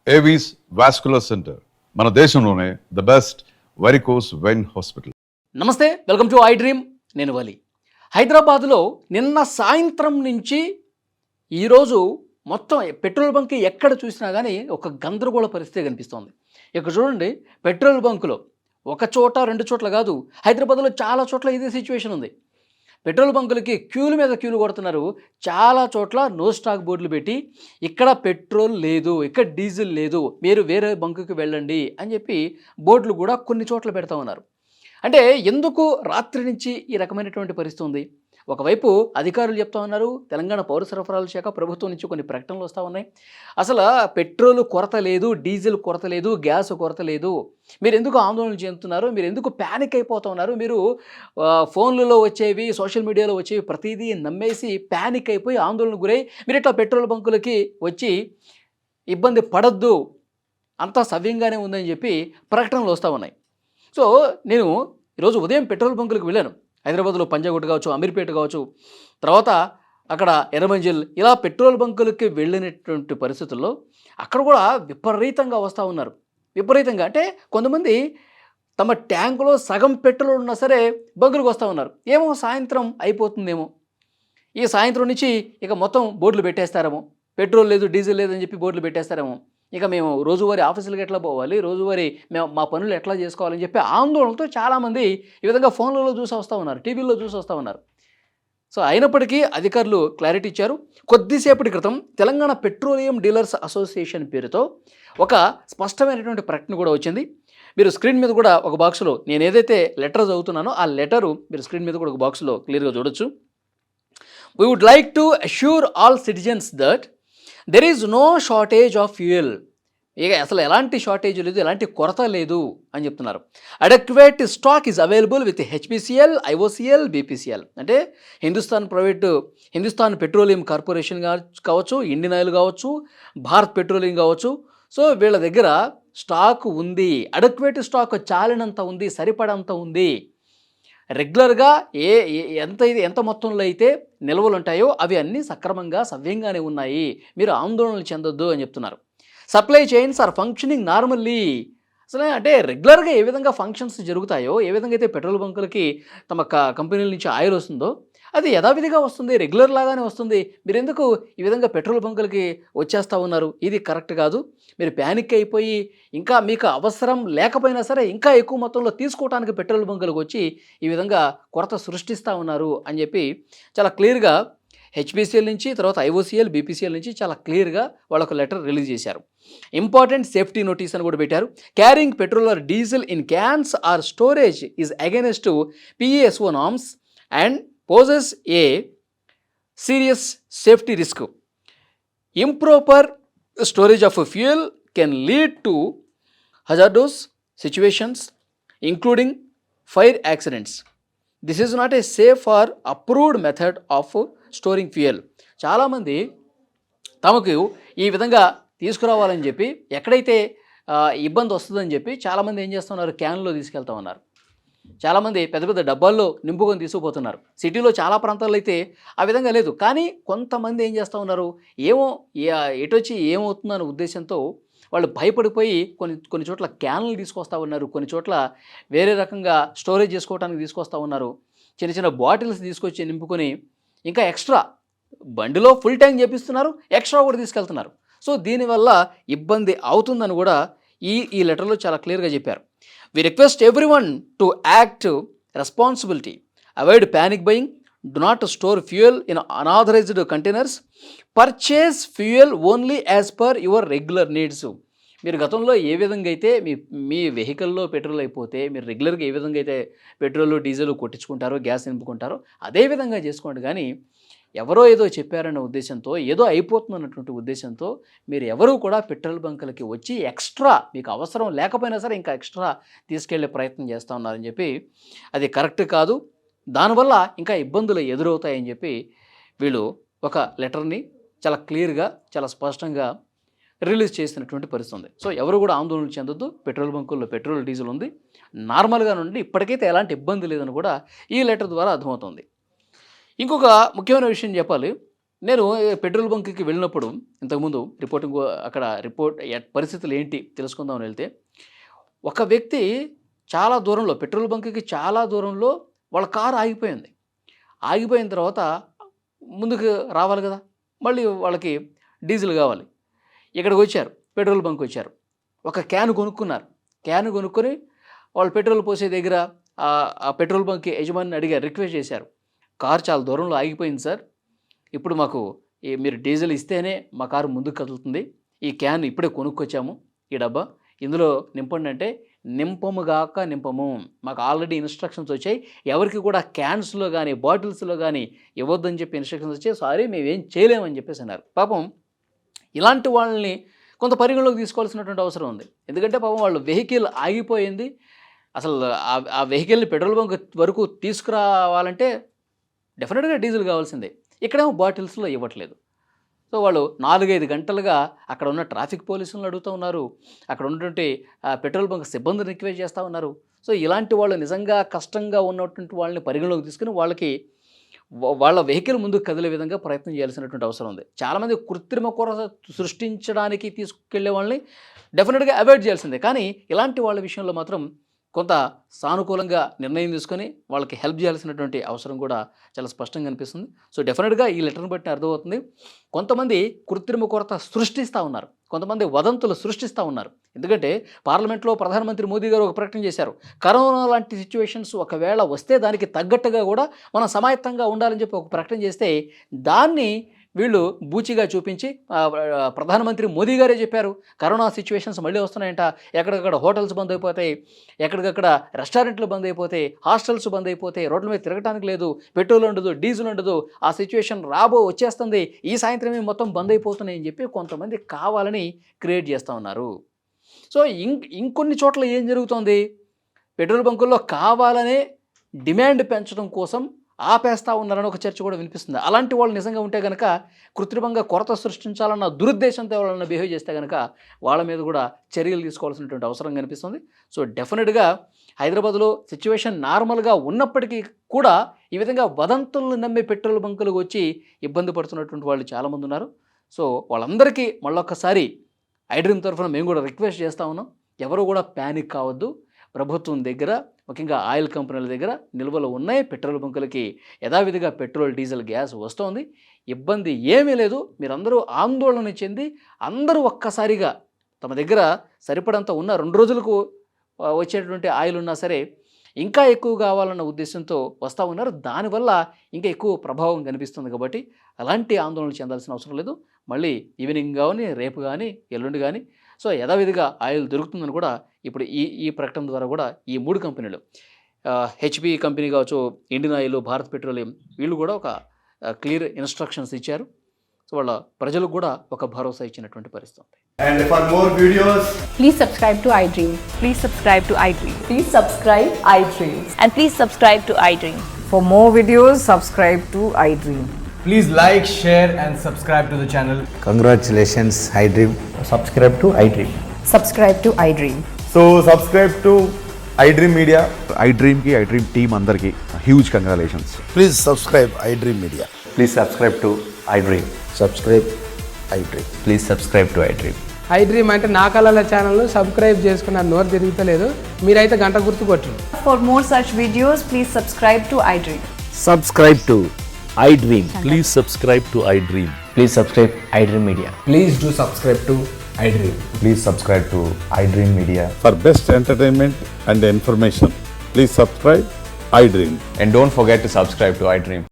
Avis vascular centre మన దేశంలోనే the best varicose vein hospital. నమస్తే, వెల్కమ్ టు ఐ డ్రీమ్. నేను వలి. హైదరాబాద్లో నిన్న సాయంత్రం నుంచి ఈరోజు మొత్తం పెట్రోల్ బంక్ ఎక్కడ చూసినా కానీ ఒక గందరగోళ పరిస్థితి కనిపిస్తోంది. ఇక్కడ చూడండి, పెట్రోల్ బంకులో ఒక చోట రెండు చోట్ల కాదు, హైదరాబాద్లో చాలా చోట్ల ఇదే సిచ్యువేషన్ ఉంది. పెట్రోల్ బంకులకి క్యూల మీద క్యూలు కొడుతున్నారు. చాలా చోట్ల నో స్టాక్ బోర్డులు పెట్టి ఇక్కడ పెట్రోల్ లేదు, ఇక్కడ డీజిల్ లేదు, మీరు వేరే బంకుకి వెళ్ళండి అని చెప్పి బోర్డులు కూడా కొన్ని చోట్ల పెడతా ఉన్నారు. అంటే ఎందుకు రాత్రి నుంచి ఈ రకమైనటువంటి పరిస్థితి ఉంది? ఒకవైపు అధికారులు చెప్తా ఉన్నారు, తెలంగాణ పౌర సరఫరాల శాఖ ప్రభుత్వం నుంచి కొన్ని ప్రకటనలు వస్తూ ఉన్నాయి. అసలు పెట్రోల్ కొరత లేదు, డీజిల్ కొరత లేదు, గ్యాస్ కొరత లేదు, మీరు ఎందుకు ఆందోళన చెందుతున్నారు, మీరు ఎందుకు ప్యానిక్ అయిపోతూ ఉన్నారు, మీరు ఫోన్లలో వచ్చేవి సోషల్ మీడియాలో వచ్చేవి ప్రతిదీ నమ్మేసి ప్యానిక్ అయిపోయి ఆందోళన గురై మీరు ఇట్లా పెట్రోల్ బంకులకి వచ్చి ఇబ్బంది పడద్దు, అంతా సవ్యంగానే ఉందని చెప్పి ప్రకటనలు వస్తూ ఉన్నాయి. సో నేను ఈరోజు ఉదయం పెట్రోల్ బంకులకు వెళ్ళాను. హైదరాబాద్లో పంజాగుట్ట కావచ్చు, అమీర్పేట కావచ్చు, తర్వాత అక్కడ ఎర్రమంజిల్, ఇలా పెట్రోల్ బంకులకి వెళ్ళినటువంటి పరిస్థితుల్లో అక్కడ కూడా విపరీతంగా వస్తూ ఉన్నారు. విపరీతంగా అంటే కొంతమంది తమ ట్యాంకులో సగం పెట్రోల్ ఉన్నా సరే బంకులకు వస్తూ ఉన్నారు. ఏమో సాయంత్రం అయిపోతుందేమో, ఈ సాయంత్రం నుంచి ఇక మొత్తం బోర్డులు పెట్టేస్తారేమో, పెట్రోల్ లేదు డీజిల్ లేదని చెప్పి బోర్డులు పెట్టేస్తారేమో, ఇక మేము రోజువారీ ఆఫీసులకు ఎట్లా పోవాలి, రోజువారీ మేము మా పనులు ఎట్లా చేసుకోవాలని చెప్పి ఆందోళనతో చాలామంది ఈ విధంగా ఫోన్లలో చూసి వస్తూ ఉన్నారు, టీవీల్లో చూసి వస్తూ ఉన్నారు. సో అయినప్పటికీ అధికారులు క్లారిటీ ఇచ్చారు. కొద్దిసేపటి క్రితం తెలంగాణ పెట్రోలియం డీలర్స్ అసోసియేషన్ పేరుతో ఒక స్పష్టమైనటువంటి ప్రకటన కూడా వచ్చింది. మీరు స్క్రీన్ మీద కూడా ఒక బాక్స్లో నేను ఏదైతే లెటర్ చదువుతున్నానో ఆ లెటరు మీరు స్క్రీన్ మీద కూడా ఒక బాక్స్లో క్లియర్గా చూడొచ్చు. We would like to assure all citizens that there is no shortage of fuel. ఇక అసలు ఎలాంటి షార్టేజ్ లేదు, ఎలాంటి కొరత లేదు అని చెప్తున్నారు. Adequate stock is available with HPCL, IOCL, BPCL అంటే హిందుస్థాన్ పెట్రోలియం కార్పొరేషన్ కావచ్చు, ఇండియన్ ఆయిల్ కావచ్చు, భారత్ పెట్రోలియం కావచ్చు. సో వీళ్ళ దగ్గర స్టాక్ ఉంది, అడక్వేట్ స్టాక్ చాలినంత ఉంది, సరిపడంత ఉంది. రెగ్యులర్గా ఎంత మొత్తంలో అయితే నిల్వలు ఉంటాయో అవి అన్నీ సక్రమంగా సవ్యంగానే ఉన్నాయి, మీరు ఆందోళనలు చెందొద్దు అని చెప్తున్నారు. Supply chains are functioning normally. అసలు అంటే రెగ్యులర్గా ఏ విధంగా ఫంక్షన్స్ జరుగుతాయో, ఏ విధంగా అయితే పెట్రోల్ బంకులకి తమ కంపెనీల నుంచి ఆయిల్ వస్తుందో అది యథావిధిగా వస్తుంది, రెగ్యులర్ లాగానే వస్తుంది. మీరు ఎందుకు ఈ విధంగా పెట్రోల్ బంకులకి వచ్చేస్తూ ఉన్నారు? ఇది కరెక్ట్ కాదు. మీరు ప్యానిక్ అయిపోయి ఇంకా మీకు అవసరం లేకపోయినా సరే ఇంకా ఎక్కువ మొత్తంలో తీసుకోవడానికి పెట్రోల్ బంకులకు వచ్చి ఈ విధంగా కొరత సృష్టిస్తూ ఉన్నారు అని చెప్పి చాలా క్లియర్గా హెచ్పిసిఎల్ నుంచి, తర్వాత ఐఓసిఎల్, బీపీసీఎల్ నుంచి చాలా క్లియర్గా వాళ్ళొక లెటర్ రిలీజ్ చేశారు. ఇంపార్టెంట్ సేఫ్టీ నోటీస్ అని కూడా పెట్టారు. Carrying petrol are diesel in cans are storage is against PSO norms and poses a serious safety risk. Improper storage of fuel can lead to hazardous situations including fire accidents. This is not a safe or approved method of storing fuel. చాలామంది తమకు ఈ విధంగా తీసుకురావాలని చెప్పి ఎక్కడైతే ఇబ్బంది వస్తుందని చెప్పి చాలామంది ఏం చేస్తున్నారు, క్యాన్లో తీసుకెళ్తా ఉన్నారు. చాలామంది పెద్ద పెద్ద డబ్బాల్లో నింపుకొని తీసుకుపోతున్నారు. సిటీలో చాలా ప్రాంతాల్లో అయితే ఆ విధంగా లేదు. కానీ కొంతమంది ఏం చేస్తూ ఉన్నారు, ఏమో ఎటొచ్చి ఏమవుతుందన్న ఉద్దేశంతో వాళ్ళు భయపడిపోయి కొన్ని చోట్ల క్యాన్లు తీసుకొస్తూ ఉన్నారు, కొన్ని చోట్ల వేరే రకంగా స్టోరేజ్ చేసుకోవడానికి తీసుకొస్తూ ఉన్నారు. చిన్న చిన్న బాటిల్స్ తీసుకొచ్చి నింపుకొని ఇంకా ఎక్స్ట్రా బండిలో ఫుల్ ట్యాంక్ చేపిస్తున్నారు, ఎక్స్ట్రా కూడా తీసుకెళ్తున్నారు. సో దీనివల్ల ఇబ్బంది అవుతుందని కూడా ఈ లెటర్లో చాలా క్లియర్గా చెప్పారు. We request everyone to act responsibility, avoid panic buying, do not store fuel in unauthorized containers, purchase fuel only as per your regular needs. మీరు గతంలో ఏ విధంగా అయితే మీ వెహికల్లో పెట్రోల్ అయిపోతే మీరు రెగ్యులర్గా ఏ విధంగా అయితే పెట్రోల్ డీజిల్ కొట్టించుకుంటారో, గ్యాస్ నింపుకుంటారో అదే విధంగా చేసుకోండి. కానీ ఎవరో ఏదో చెప్పారన్న ఉద్దేశంతో, ఏదో అయిపోతుందన్నటువంటి ఉద్దేశంతో మీరు ఎవరు కూడా పెట్రోల్ బంకులకి వచ్చి ఎక్స్ట్రా మీకు అవసరం లేకపోయినా సరే ఇంకా ఎక్స్ట్రా తీసుకెళ్లే ప్రయత్నం చేస్తూ ఉన్నారని చెప్పి అది కరెక్ట్ కాదు. దానివల్ల ఇంకా ఇబ్బందులు ఎదురవుతాయని చెప్పి వీళ్ళు ఒక లెటర్ని చాలా క్లియర్గా, చాలా స్పష్టంగా రిలీజ్ చేసినటువంటి పరిస్థితి ఉంది. సో ఎవరు కూడా ఆందోళన చెందొద్దు. పెట్రోల్ బంకుల్లో పెట్రోల్ డీజిల్ ఉంది, నార్మల్గా నుండి ఇప్పటికైతే ఎలాంటి ఇబ్బంది లేదని కూడా ఈ లెటర్ ద్వారా అర్థమవుతుంది. ఇంకొక ముఖ్యమైన విషయం చెప్పాలి. నేను పెట్రోల్ బంక్కి వెళ్ళినప్పుడు ఇంతకుముందు రిపోర్టింగ్ అక్కడ పరిస్థితులు ఏంటి తెలుసుకుందామని వెళ్తే ఒక వ్యక్తి చాలా దూరంలో పెట్రోల్ బంక్కి చాలా దూరంలో వాళ్ళ కారు ఆగిపోయింది. ఆగిపోయిన తర్వాత ముందుకు రావాలి కదా, మళ్ళీ వాళ్ళకి డీజిల్ కావాలి. ఇక్కడికి వచ్చారు, పెట్రోల్ బంక్ వచ్చారు, ఒక క్యాన్ కొనుక్కున్నారు. క్యాన్ కొనుక్కొని వాళ్ళు పెట్రోల్ పోసే దగ్గర ఆ పెట్రోల్ బంక్ యజమానిని అడిగారు, రిక్వెస్ట్ చేశారు, కారు చాలా దూరంలో ఆగిపోయింది సార్, ఇప్పుడు మాకు మీరు డీజిల్ ఇస్తేనే మా కారు ముందుకు కదులుతుంది, ఈ క్యాన్ ఇప్పుడే కొనుక్కొచ్చాము, ఈ డబ్బా ఇందులో నింపండి అంటే నింపముగాక నింపము, మాకు ఆల్రెడీ ఇన్స్ట్రక్షన్స్ వచ్చాయి, ఎవరికి కూడా క్యాన్స్లో కానీ బాటిల్స్లో కానీ ఇవ్వద్దని చెప్పి ఇన్స్ట్రక్షన్స్ వచ్చాయి, సారీ మేమేం చేయలేమని చెప్పేసి అన్నారు. పాపం ఇలాంటి వాళ్ళని కొంత పరిగణలోకి తీసుకోవాల్సినటువంటి అవసరం ఉంది. ఎందుకంటే పాపం వాళ్ళు వెహికల్ ఆగిపోయింది, అసలు ఆ వెహికల్ని పెట్రోల్ బంక్ వరకు తీసుకురావాలంటే డెఫినెట్గా డీజిల్ కావాల్సిందే. ఇక్కడేమో బాటిల్స్లో ఇవ్వట్లేదు. సో వాళ్ళు 4-5 గంటలుగా అక్కడ ఉన్న ట్రాఫిక్ పోలీసులను అడుగుతూ ఉన్నారు, అక్కడ ఉన్నటువంటి పెట్రోల్ బంక్ సిబ్బందిని రిక్వెస్ట్ చేస్తూ ఉన్నారు. సో ఇలాంటి వాళ్ళు నిజంగా కష్టంగా ఉన్నటువంటి వాళ్ళని పరిగణలోకి తీసుకుని వాళ్ళకి వాళ్ళ వెహికల్ ముందుకు కదిలే విధంగా ప్రయత్నం చేయాల్సినటువంటి అవసరం ఉంది. చాలామంది కృత్రిమ కొరత సృష్టించడానికి తీసుకెళ్లే వాళ్ళని డెఫినెట్గా అవాయిడ్ చేయాల్సిందే. కానీ ఇలాంటి వాళ్ళ విషయంలో మాత్రం కొంత సానుకూలంగా నిర్ణయం తీసుకొని వాళ్ళకి హెల్ప్ చేయాల్సినటువంటి అవసరం కూడా చాలా స్పష్టంగా అనిపిస్తుంది. సో డెఫినెట్గా ఈ లెటర్ని బట్టి అర్థమవుతుంది, కొంతమంది కృత్రిమ కొరత సృష్టిస్తూ ఉన్నారు, కొంతమంది వదంతులు సృష్టిస్తూ ఉన్నారు. ఎందుకంటే పార్లమెంట్లో ప్రధానమంత్రి మోదీ గారు ఒక ప్రకటన చేశారు, కరోనా లాంటి సిచ్యువేషన్స్ ఒకవేళ వస్తే దానికి తగ్గట్టుగా కూడా మనం సమాయత్తంగా ఉండాలని చెప్పి ఒక ప్రకటన చేస్తే దాన్ని వీళ్ళు బూచిగా చూపించి ప్రధానమంత్రి మోదీ గారే చెప్పారు కరోనా సిచ్యువేషన్స్ మళ్ళీ వస్తున్నాయంట, ఎక్కడికక్కడ హోటల్స్ బంద్ అయిపోతాయి, ఎక్కడికక్కడ రెస్టారెంట్లు బంద్ అయిపోతాయి, హాస్టల్స్ బంద్ అయిపోతాయి, రోడ్ల మీద తిరగడానికి లేదు, పెట్రోల్ ఉండదు, డీజిల్ ఉండదు, ఆ సిచ్యువేషన్ వచ్చేస్తుంది, ఈ సాయంత్రమే మొత్తం బంద్ అయిపోతున్నాయి అని చెప్పి కొంతమంది కావాలని క్రియేట్ చేస్తూ ఉన్నారు. సో ఇంకొన్ని చోట్ల ఏం జరుగుతోంది, పెట్రోల్ బంకుల్లో కావాలనే డిమాండ్ పెంచడం కోసం ఆపేస్తూ ఉన్నారని ఒక చర్చ కూడా వినిపిస్తుంది. అలాంటి వాళ్ళు నిజంగా ఉంటే కనుక కృత్రిమంగా కొరత సృష్టించాలన్న దురుద్దేశంతో వాళ్ళని బిహేవ్ చేస్తే కనుక వాళ్ళ మీద కూడా చర్యలు తీసుకోవాల్సినటువంటి అవసరం కనిపిస్తుంది. సో డెఫినెట్గా హైదరాబాద్లో సిచ్యువేషన్ నార్మల్గా ఉన్నప్పటికీ కూడా ఈ విధంగా వదంతులను నమ్మే పెట్రోల్ బంకులకు వచ్చి ఇబ్బంది పడుతున్నటువంటి వాళ్ళు చాలామంది ఉన్నారు. సో వాళ్ళందరికీ మళ్ళొక్కసారి ఐడ్రీమ్ తరఫున మేము కూడా రిక్వెస్ట్ చేస్తూ ఉన్నాం, ఎవరు కూడా ప్యానిక్ కావద్దు. ప్రభుత్వం దగ్గర ముఖ్యంగా ఆయిల్ కంపెనీల దగ్గర నిల్వలు ఉన్నాయి, పెట్రోల్ బంకులకి యథావిధిగా పెట్రోల్ డీజిల్ గ్యాస్ వస్తోంది, ఇబ్బంది ఏమీ లేదు. మీరందరూ ఆందోళన చెంది అందరూ ఒక్కసారిగా తమ దగ్గర సరిపడంత ఉన్న 2 రోజులకు వచ్చేటువంటి ఆయిల్ ఉన్నా సరే ఇంకా ఎక్కువ కావాలన్న ఉద్దేశంతో వస్తూ ఉన్నారు. దానివల్ల ఇంకా ఎక్కువ ప్రభావం కనిపిస్తుంది. కాబట్టి అలాంటి ఆందోళన చెందాల్సిన అవసరం లేదు. మళ్ళీ ఈవినింగ్ కానీ రేపు కానీ ఎల్లుండి కానీ సో యథావిధిగా ఆయిల్ దొరుకుతుందని కూడా ఇప్పుడు ఈ ప్రకటన ద్వారా కూడా ఈ 3 కంపెనీలు హెచ్పి కంపెనీ కావచ్చు, ఇండియన్ ఆయిల్, భారత్ పెట్రోలియం వీళ్ళు కూడా ఒక క్లియర్ ఇన్స్ట్రక్షన్స్ ఇచ్చారు. సో వాళ్ళ ప్రజలకు కూడా ఒక భరోసా ఇచ్చినటువంటి పరిస్థితి. And for more videos, please subscribe to iDream. Please subscribe to iDream. Please subscribe iDream. And please subscribe to iDream. For more videos, subscribe to iDream. please like, share and subscribe to the channel. Congratulations, iDream. Subscribe to iDream. Subscribe to iDream. So subscribe to iDream Media. iDream team అందరికి huge congratulations. Please subscribe iDream Media. Please subscribe to iDream. Subscribe iDream. Please subscribe to iDream. iDream అంటే నా కళల ఛానల్ను subscribe చేసుకున్న నోరు తిరుగుతలేదు, మీరైతే గంట గుర్తు కొట్టండి. For more such videos, please subscribe to iDream. Subscribe to iDream. Please subscribe to iDream. Please subscribe iDream Media. Please do subscribe to iDream. Please subscribe to iDream Media. For best entertainment and information, please subscribe iDream. And don't forget to subscribe to iDream.